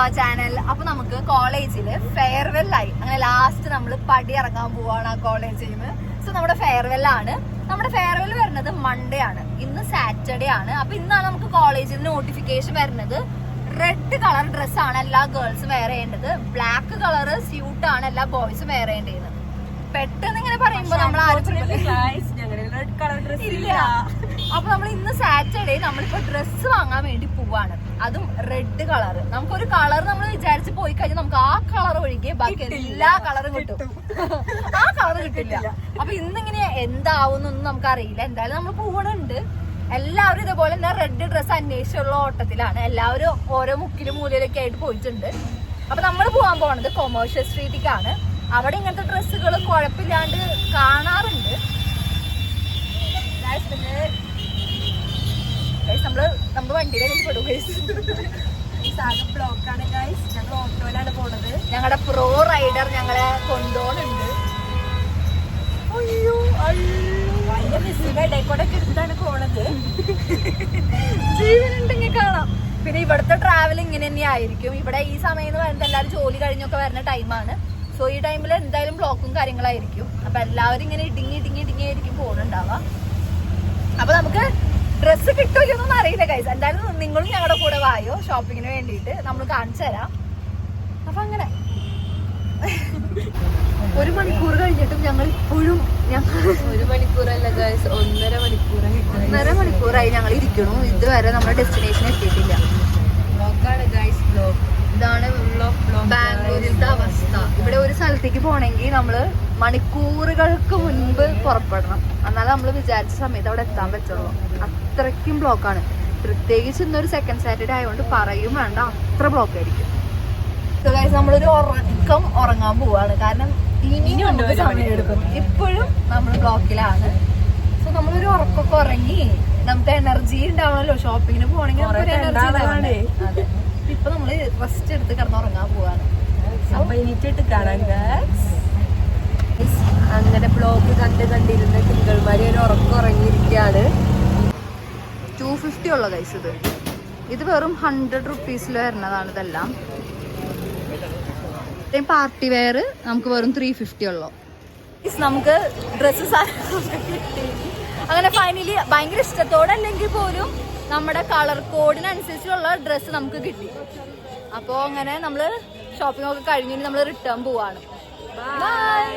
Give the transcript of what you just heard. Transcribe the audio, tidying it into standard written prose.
Our channel. അപ്പൊ നമുക്ക് കോളേജില് ഫെയർവെൽ ആയി, അങ്ങനെ ലാസ്റ്റ് നമ്മൾ പടി ഇറങ്ങാൻ പോവാണ് ആ കോളേജിൽ നിന്ന്. സോ നമ്മുടെ ഫെയർവെൽ ആണ്. നമ്മുടെ ഫെയർവെൽ വരുന്നത് മൺഡേ ആണ്, ഇന്ന് സാറ്റർഡേ ആണ്. അപ്പൊ ഇന്നാണ് നമുക്ക് കോളേജിൽ നിന്ന് നോട്ടിഫിക്കേഷൻ വരുന്നത്. റെഡ് കളർ ഡ്രസ്സാണ് എല്ലാ ഗേൾസും വെയർ ചെയ്യേണ്ടത്, ബ്ലാക്ക് കളർ സ്യൂട്ട് ആണ് എല്ലാ ബോയ്സും വെയർ ചെയ്യേണ്ടത്. പെട്ടെന്ന് ഇങ്ങനെ പറയുമ്പോ നമ്മൾ ഇല്ല. അപ്പൊ നമ്മൾ ഇന്ന് സാറ്റർഡേ നമ്മളിപ്പോ ഡ്രസ്സ് വാങ്ങാൻ വേണ്ടി പോവാണ്, അതും റെഡ് കളർ. നമുക്കൊരു കളർ നമ്മൾ വിചാരിച്ച് പോയി കഴിഞ്ഞാൽ നമുക്ക് ആ കളർ ഒഴികെ ബാക്കി എല്ലാ കളറും കിട്ടും, ആ കളർ കിട്ടില്ല. അപ്പൊ ഇന്നിങ്ങനെ എന്താവുന്നൊന്നും നമുക്ക് അറിയില്ല. എന്തായാലും നമ്മൾ പോവണുണ്ട്. എല്ലാവരും ഇതേപോലെ തന്നെ റെഡ് ഡ്രസ്സ് അന്വേഷിച്ചുള്ള ഓട്ടത്തിലാണ്. എല്ലാവരും ഓരോ മുക്കിലും മൂലയിലൊക്കെ ആയിട്ട് പോയിട്ടുണ്ട്. അപ്പൊ നമ്മൾ പോകാൻ പോണത് കൊമേഴ്ഷ്യൽ സ്ട്രീറ്റിലേക്കാണ്. അവിടെ ഇങ്ങനത്തെ ഡ്രസ്സുകൾ കുഴപ്പമില്ലാണ്ട് കാണാറുണ്ട്. നമ്മള് വണ്ടിയിലേക്ക് പെടും. ബ്ലോക്കാണ് ഗൈസ്, ഞങ്ങൾ ഓട്ടോയിലാണ് പോണത്. ഞങ്ങളുടെ പ്രോ റൈഡർ ഞങ്ങളെ കൊണ്ടുപോകുന്നുണ്ട്. വലിയ ബിസിയുടെ ഇടയ്ക്കൂടൊക്കെ എടുത്തിട്ടാണ് പോണത്. ജീവനുണ്ടെങ്കിൽ കാണാം. പിന്നെ ഇവിടുത്തെ ട്രാവൽ ഇങ്ങനെ തന്നെ ആയിരിക്കും. ഇവിടെ ഈ സമയം എന്ന് പറയുന്നത് എല്ലാവരും ജോലി കഴിഞ്ഞൊക്കെ വരുന്ന ടൈമാണ്. സോ ഈ ടൈമിൽ എന്തായാലും ബ്ലോക്കും കാര്യങ്ങളായിരിക്കും. അപ്പൊ എല്ലാവരും ഇങ്ങനെ ഇടുങ്ങി ആയിരിക്കും പോകുന്നുണ്ടാവുക. അപ്പൊ നമുക്ക് ഡ്രസ്സ് കിട്ടുമോന്നൊന്നും അറിയില്ല ഗൈസ്. എന്തായാലും നിങ്ങളും ഞങ്ങളുടെ കൂടെ വായോ ഷോപ്പിങ്ങിന് വേണ്ടിയിട്ട്, നമ്മൾ കാണിച്ചു തരാം. അപ്പൊ അങ്ങനെ 1 മണിക്കൂർ കഴിഞ്ഞിട്ടും ഞങ്ങൾ ഇപ്പോഴും 1 മണിക്കൂറല്ല ഗൈസ്, 1.5 മണിക്കൂറായി ഞങ്ങൾ ഇരിക്കണു. ഇതുവരെ നമ്മുടെ ഡെസ്റ്റിനേഷൻ എത്തിയിട്ടില്ല. ബ്ലോക്കാണ് ഗൈസ്, ബ്ലോക്ക്. ഇതാണ് ബാംഗ്ലൂരിലത്തെ അവസ്ഥ. ഇവിടെ ഒരു സ്ഥലത്തേക്ക് പോകണമെങ്കിൽ നമ്മള് മണിക്കൂറുകൾക്ക് മുൻപ് പുറപ്പെടണം, എന്നാലും നമ്മൾ വിചാരിച്ച സമയത്ത് അവിടെ എത്താൻ പറ്റുള്ളൂ. അത്രയ്ക്കും ബ്ലോക്കാണ്. പ്രത്യേകിച്ച് ഇന്നൊരു സെക്കൻഡ് സാറ്റർഡേ ആയതുകൊണ്ട് പറയും വേണ്ട, അത്ര ബ്ലോക്ക് ആയിരിക്കും. നമ്മളൊരു ഉറങ്ങാൻ പോവാണ്, കാരണം ഇനിയും സമയം എടുക്കും. ഇപ്പോഴും നമ്മൾ ബ്ലോക്കിലാണ്. സോ നമ്മളൊരു ഉറക്കൊക്കെ ഉറങ്ങി നമുക്ക് എനർജി ഉണ്ടാവണല്ലോ. ഷോപ്പിങ്ങിന് പോകണമെങ്കിൽ നമുക്കൊരു എനർജി ഉണ്ടാവണ്ടേ. അതെ, ഇപ്പൊ നമ്മള് റെസ്റ്റ് എടുത്ത് കിടന്നുറങ്ങാൻ പോവാണ്. അങ്ങനെ ബ്ലോഗ് കണ്ടിരുന്ന തിങ്കളമാരി ഒരു ഉറങ്ങിയിരിക്കുകയാണ്. 250 ഉള്ള ഗൈസ്. ഇത് വെറും 100 റുപ്പീസിൽ വരുന്നതാണ്. ഇതെല്ലാം പാർട്ടി വെയർ നമുക്ക് വെറും 350 ഉള്ളു. നമുക്ക് ഡ്രസ്സ് കിട്ടി. അങ്ങനെ ഫൈനലി ഭയങ്കര ഇഷ്ടത്തോടെ അല്ലെങ്കിൽ പോലും നമ്മുടെ കളർ കോഡിനനുസരിച്ചുള്ള ഡ്രസ്സ് നമുക്ക് കിട്ടി. അപ്പോൾ അങ്ങനെ നമ്മൾ ഷോപ്പിംഗ് ഒക്കെ കഴിഞ്ഞ് നമ്മൾ റിട്ടേൺ പോവാണ്. ബൈ.